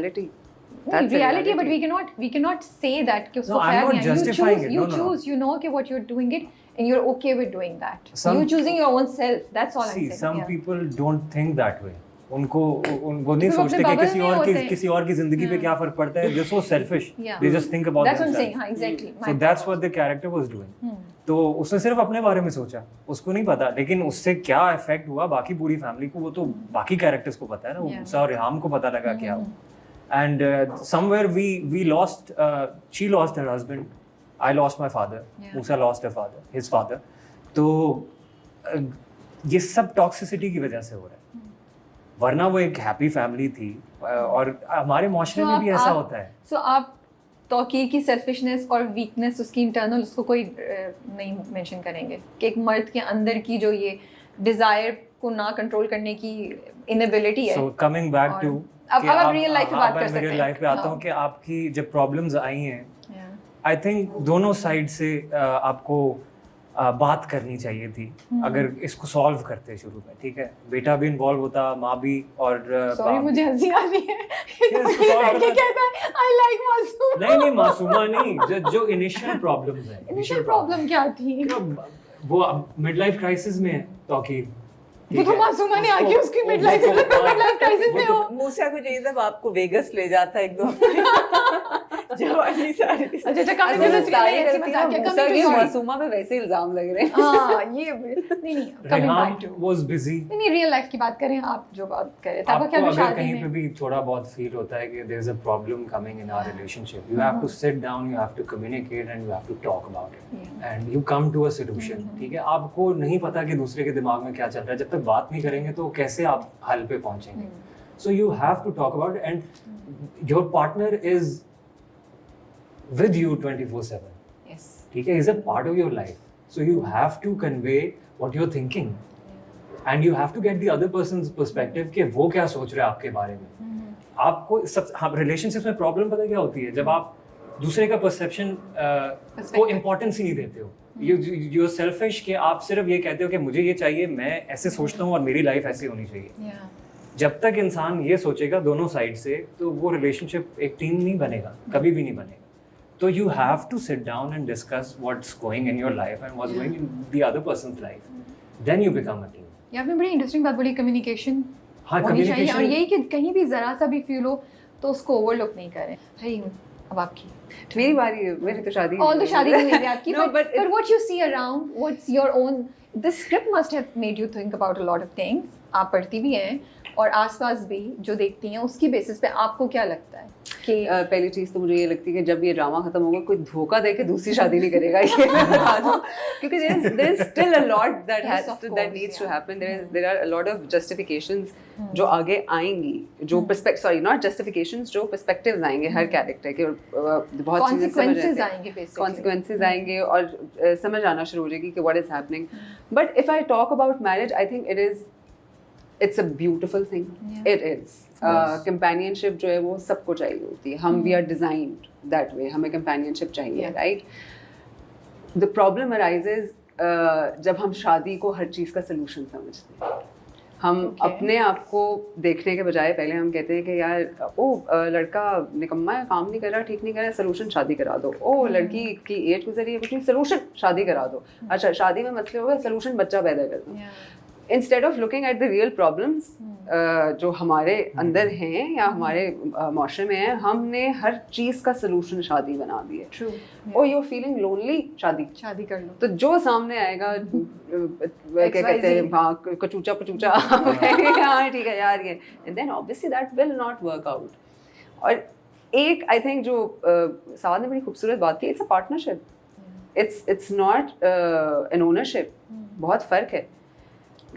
reality. That's reality, but we cannot say that कि उसको I'm not justifying it. You choose, you know कि what you're doing it, and you're okay with doing that. You choosing your own self. That's all I'm saying. Some people don't think that way. उनको नहीं सोचते कि किसी और की जिंदगी पे क्या फर्क पड़ता है. They're so selfish. They just think about themselves. That's what I'm saying. हाँ, exactly. So that's what the character was doing. तो उसने सिर्फ अपने बारे में सोचा, उसको नहीं पता, लेकिन उससे क्या इफेक्ट हुआ बाकी पूरी फैमिली को, वो तो बाकी कैरेक्टर्स को पता है ना. मूसा और रिहाम को पता लगा क्या हुआ. And somewhere we lost, she lost her husband, I lost my father, Musa lost his father. तो ये सब टॉक्सिसिटी की वजह से हो रहा है. वरना वो एक हैप्पी फैमिली थी, और हमारे माशरे में भी ऐसा होता है. So आप तौकीर की सेल्फिशनेस और वीकनेस उसकी इंटरनल उसको कोई नहीं मेंशन करेंगे कि एक मर्द के अंदर की जो ये डिजायर को ना कंट्रोल करने की इनएबिलिटी है. So coming back to अब आप रियल लाइफ पे बात कर सकते हैं. रियल लाइफ पे आता हूँ कि आपकी जब प्रॉब्लम्स आई हैं, आई थिंक दोनों साइड से आपको बात करनी चाहिए थी. अगर इसको सॉल्व करते शुरू में, ठीक है, बेटा भी इन्वॉल्व होता, माँ भी, और सॉरी मुझे हंसी आ रही है. ये कहता है आई लाइक मासूम. नहीं मासूमा नहीं, जो इनिशियल प्रॉब्लम्स हैं. इनिशियल प्रॉब्लम क्या थी? वो मिड लाइफ क्राइसिस में है तौकीर. वो तो मासूमा ने आके उसकी मिड लाइफ क्राइसिस में हो. मूसा को चाहिए था आपको वेगस ले जाता एक दो जवानी सारी. अच्छा कमिंग टू मूसा की मासूमा पे वैसे इल्जाम लग रहे हैं. हां ये नहीं coming back to was busy. नहीं रियल लाइफ की बात करें, आप जो बात कर रहे थे आपका क्या शादी कहीं पे भी थोड़ा बहुत फील होता है कि there is a problem coming in our relationship, you have to sit down, you have to communicate and you have to talk about it and you come to a solution. ठीक है, आपको नहीं पता कि दूसरे के दिमाग में क्या चल रहा है. जब तक बात नहीं करेंगे तो कैसे आप हल पे पहुंचेंगे. So you have to talk about and your partner is with you 24/7. Yes. ठीक है, is a part of your life. So you have to convey what you're thinking, and you have to get the other person's perspective कि वो क्या सोच रहे हैं आपके बारे में. आपको सब relationships में problem पता क्या होती है, जब आप दूसरे का perception को importance ही नहीं देते हो. You're selfish कि आप सिर्फ ये कहते हो कि मुझे ये चाहिए, मैं ऐसे सोचता हूँ और मेरी लाइफ ऐसी होनी चाहिए. जब तक इंसान ये सोचेगा दोनों साइड से, तो वो रिलेशनशिप एक टीम नहीं बनेगा, कभी भी नहीं बनेगा. So you have to sit down and discuss what's going in your life and what's going in the other person's life. Then you become a team. ये आपने बड़ी इंटरेस्टिंग बात बोली, कम्युनिकेशन. हाँ, कम्युनिकेशन. और यही कि कहीं भी जरा सा भी फील हो तो उसको ओवरलुक नहीं करें. भाई अब आपकी मेरी बारी है, मेरी तो शादी ऑल तो शादी नहीं है आपकी. but what you see around, what's your own, this script must have made you think about a lot of things. आप पढ़ती भी हैं और आसपास भी जो देखती हैं, उसकी बेसिस पे आपको क्या लगता है कि पहली चीज तो मुझे ये लगती है कि जब ये ड्रामा खत्म होगा कोई धोखा दे के दूसरी शादी नहीं करेगा. ये मैं बता दूं, क्योंकि there is still a lot that needs to happen. There are a lot of justifications जो आगे आएंगी, जो not justifications, जो perspectives आएंगे हर कैरेक्टर के, बहुत चीजें consequences आएंगे, basically consequences आएंगे और समझ आना शुरू हो जाएगी कि what is happening. But if I talk about marriage, I think it's a beautiful thing. It is. Companionship जो है वो सबको चाहिए होती है. हम we are designed that way. हमें companionship चाहिए, right? The problem arises जब हम शादी को हर चीज़ का solution समझते हैं. हम अपने आप को देखने के बजाय पहले हम कहते हैं कि यार लड़का निकम्मा है, काम नहीं कर रहा, ठीक नहीं कर रहा, सलूशन शादी करा दो. लड़की की एज गुजरी है, कुछ नहीं, सलूशन शादी करा दो. अच्छा शादी में मसले हो गए, सलूशन बच्चा पैदा कर दो. Instead of looking at the real problems जो हमारे अंदर हैं या हमारे माशरे में हैं, हमने हर चीज़ का सलूशन शादी बना दिया. True. Oh, you're feeling lonely, शादी कर लो. तो जो सामने आएगा क्या कहते हैं, हाँ कचूचा पचूचा, हाँ ठीक है यार ये, and then obviously that will not work out. और एक I think जो साद ने बड़ी खूबसूरत बात की, it's a partnership. It's not an ownership. बहुत फ़र्क है.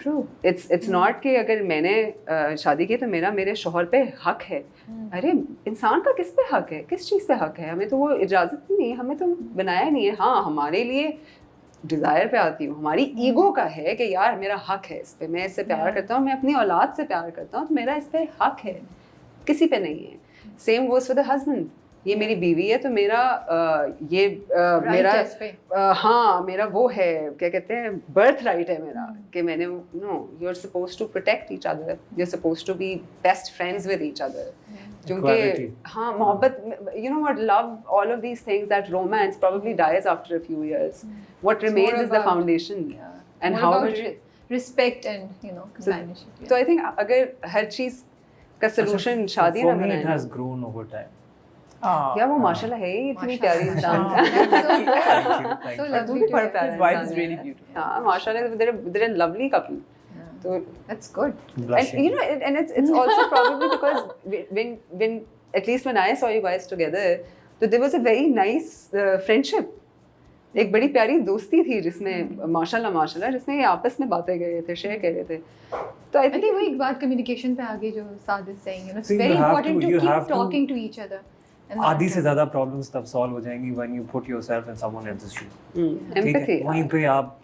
True. It's not कि अगर मैंने शादी की तो मेरे शौहर पे हक है. अरे इंसान का किस पे हक है, किस चीज़ पे हक है? हमें तो वो इजाज़त ही नहीं है, हमें तो बनाया नहीं है. हाँ हमारे लिए डिज़ायर पे आती हूँ, हमारी ईगो का है कि यार मेरा हक है इस पे, मैं इससे प्यार करता हूँ, मैं अपनी औलाद से प्यार करता हूँ, तो मेरा इस पे हक है, किसी पे नहीं है. Same goes for the husband. ये मेरी बीवी है तो मेरा हाँ मेरा वो है, क्या कहते हैं, बर्थ राइट है मेरा कि मैंने no, you are supposed to protect each other, you are supposed to be best friends with each other. Equality. क्योंकि हाँ मोहब्बत, you know what, love, all of these things, that romance probably dies after a few years. What It's remains more is the about- foundation. Yeah. And More how about much respect and companionship. so I think अगर हर चीज का solution शादी For ना me, बनाए it ना, has grown over time. यार वो माशाल्लाह है ही इतनी प्यारी इंसान That's so Thank you. so तू lovely भी to बड़ा hear. प्यारा His wife इंसान is है really यार। beautiful. हाँ माशाल्लाह, they're a lovely couple. Yeah. तो That's good. and Blushing. you know and it's also probably because when at least when I saw you guys together, so there was a very nice friendship. एक बड़ी प्यारी दोस्ती थी जिसमें माशाल्लाह जिसमें ये आपस में बातें कर रहे थे, शेयर कर रहे थे। तो I think वो एक बात communication पे आगे जो Saad is saying, it's See, you very have important to- to you keep have to- talking to each other. And आधी not से ज़्यादा problems तब solve हो जाएंगी when you put yourself in someone else's shoes. ठीक empathy है, वहीं पे आप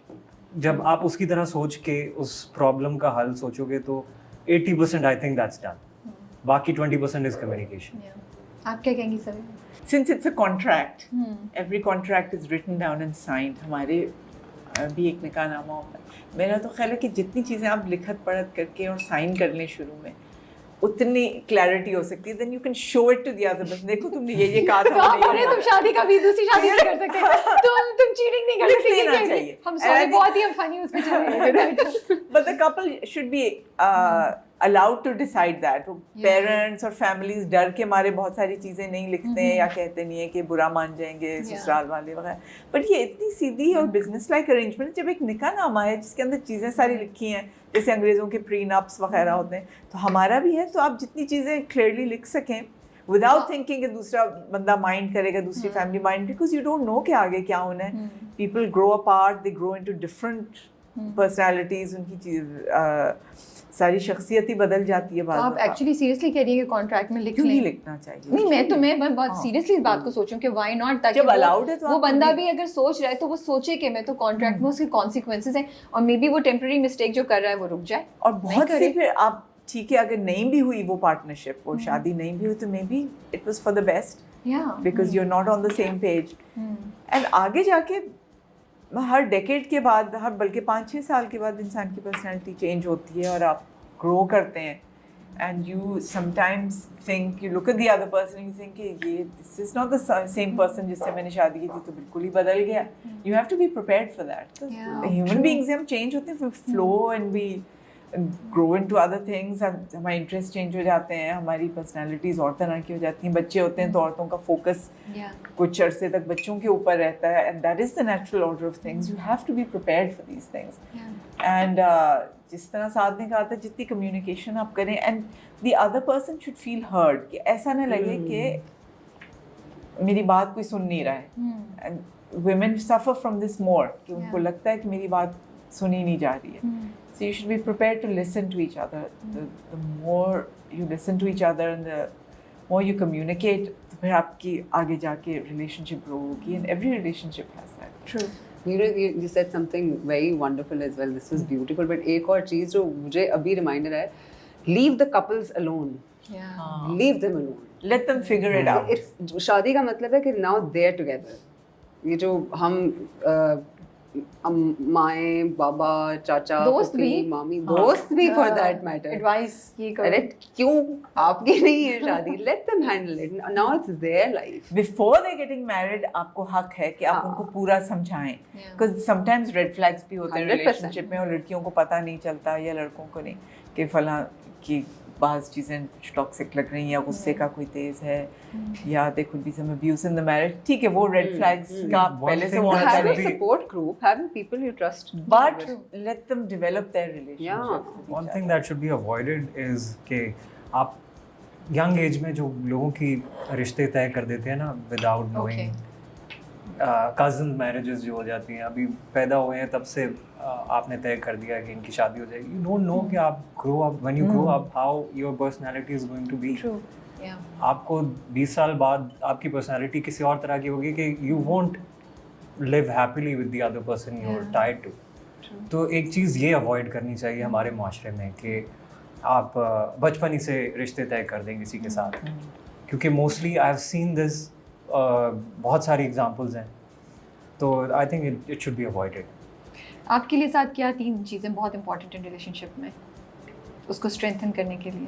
जब आप उसकी तरह सोच के उस प्रॉब्लम का हल सोचोगे तो 80% I think that's done. बाकी 20% is communication. Yeah. आप क्या कहेंगी sir? Since it's a contract, Hmm. every contract is written down and signed. हमारे भी एक निकाहनामा होता है। मेरा तो ख्याल है कि जितनी चीज़ें आप लिखत पढ़त करके और साइन कर लें शुरू में, उतनी क्लैरिटी हो सकती है। Then you can show it to the other person. देखो तुमने ये कहा था, तो आप हमने बोले ये तुम शादी कभी दूसरी शादी नहीं कर सकते, तुम चीटिंग नहीं कर लिख सकते, लेना ये चाहिए। हम And I सॉरी think- बहुत ही हम फनी उस पे चले गए। But the couple should be allowed to decide that. Yeah. Parents और families डर के मारे बहुत सारी चीज़ें नहीं लिखते हैं या कहते नहीं है कि बुरा मान जाएंगे ससुराल वाले वगैरह। But ये इतनी सीधी और business like arrangement, जब एक निकाहनामा है जिसके अंदर चीज़ें सारी लिखी हैं, जैसे अंग्रेज़ों के prenups वगैरह होते हैं, तो हमारा भी है, तो आप जितनी चीज़ें clearly लिख सकें without thinking कि दूसरा बंदा माइंड करेगा, दूसरी family mind, because you don't know कि आगे क्या होना है. People grow apart, they grow into different personalities, उनकी चीज़ सारी शख्सियत ही बदल जाती है तो बाद आप एक्चुअली सीरियसली कह रही हैं कि कॉन्ट्रैक्ट में लिख क्यों नहीं लें? लिखना चाहिए? नहीं मैं बहुत हाँ। सीरियसली इस बात को सोचूं कि व्हाई नॉट, ताकि जब allowed है तो वो आप बंदा कभी- भी अगर सोच रहा है तो वो सोचे कि मैं तो कॉन्ट्रैक्ट में उसके कॉन्सिक्वेंसेस हैं और मे बी वो टेम्पररी मिस्टेक जो कर रहा है वो रुक जाए और बहुत करे। सी फिर आप ठीक है, अगर नहीं भी हुई वो पार्टनरशिप, वो शादी नहीं भी हुई, तो maybe it was for the best या because you are not on the same page. And आगे जाके हर डेकेड के बाद, हर बल्कि 5-6 साल के बाद इंसान की पर्सनैलिटी चेंज होती है और आप ग्रो करते हैं, and you sometimes think, you look at the other person, you think कि ये this is not the same person जिससे मैंने शादी की थी, तो बिल्कुल ही बदल गया। You have to be prepared for that. Yeah, human beings हम चेंज होते हैं, flow and we grow into other things, हमारे इंटरेस्ट चेंज हो जाते हैं, हमारी पर्सनैलिटीज़ और तरह की हो जाती हैं। बच्चे होते हैं तो औरतों का फोकस कुछ अरसे तक बच्चों के ऊपर रहता है, and that is the natural order of things. You have to be prepared for these things. And जिस तरह साथ ने कहा था, जितनी कम्युनिकेशन आप करें, and the other person should feel heard, कि ऐसा ना लगे कि मेरी बात कोई सुन नहीं रहा है। And women suffer from this more, कि उनको लगता है कि मेरी बात सुनी नहीं जा रही है। So you should be prepared to listen to each other. The more you listen to each other and the more you communicate, तो फिर आपकी आगे जाके relationship grow होगी, and every relationship has that. True. You know, you said something very wonderful as well. This was beautiful. But एक और चीज़ जो मुझे अभी reminder है, leave the couples alone. Leave them alone. Let them figure it out. It's शादी का मतलब है कि now they're together. ये जो हम माए, बाबा, चाचा, दोस्त फूफी, भी। मामी, दोस्त भी for that matter. एडवाइस ये करो। अरे क्यों आपकी नहीं है शादी? Let them handle it. Now it's their life. Before they're getting married, आपको हक है कि आप हाँ। उनको पूरा समझाएं, because sometimes red flags भी होते हैं 100%. relationship में, और लड़कियों को पता नहीं चलता या लड़कों को नहीं कि फलां की बाज़ चीज़ें टॉक्सिक लग रही हैं, या गुस्से का कोई तेज है, या there could be some abuse in the marriage. ठीक है, वो red flags का One पहले से thing होना that Have a should चाहिए, be- support group. Have people you trust. but let them develop their relationship. Yeah. with each One other. thing that should be avoided is कि आप young age में जो लोगों की रिश्ते तय कर देते हैं ना विदाउट नोइंग, कज़न मैरिजेस जो हो जाती हैं, अभी पैदा हुए हैं तब से आपने तय कर दिया कि इनकी शादी हो जाएगी, यू डोंट नो कि आप grow up, when you grow up how your personality is going to be. True. या आपको 20 साल बाद आपकी पर्सनालिटी किसी और तरह की होगी कि you won't live happily with the other person you are tied to. तो एक चीज़ ये अवॉइड करनी चाहिए हमारे माशरे में कि आप बचपन ही से रिश्ते तय कर दें किसी के साथ, क्योंकि mostly I have seen this, बहुत सारी एग्जांपल्स हैं, तो I think it should be avoided. आपके लिए साथ क्या 3 चीज़ें बहुत इंपॉर्टेंट हैं रिलेशनशिप में उसको स्ट्रेंथन करने के लिए?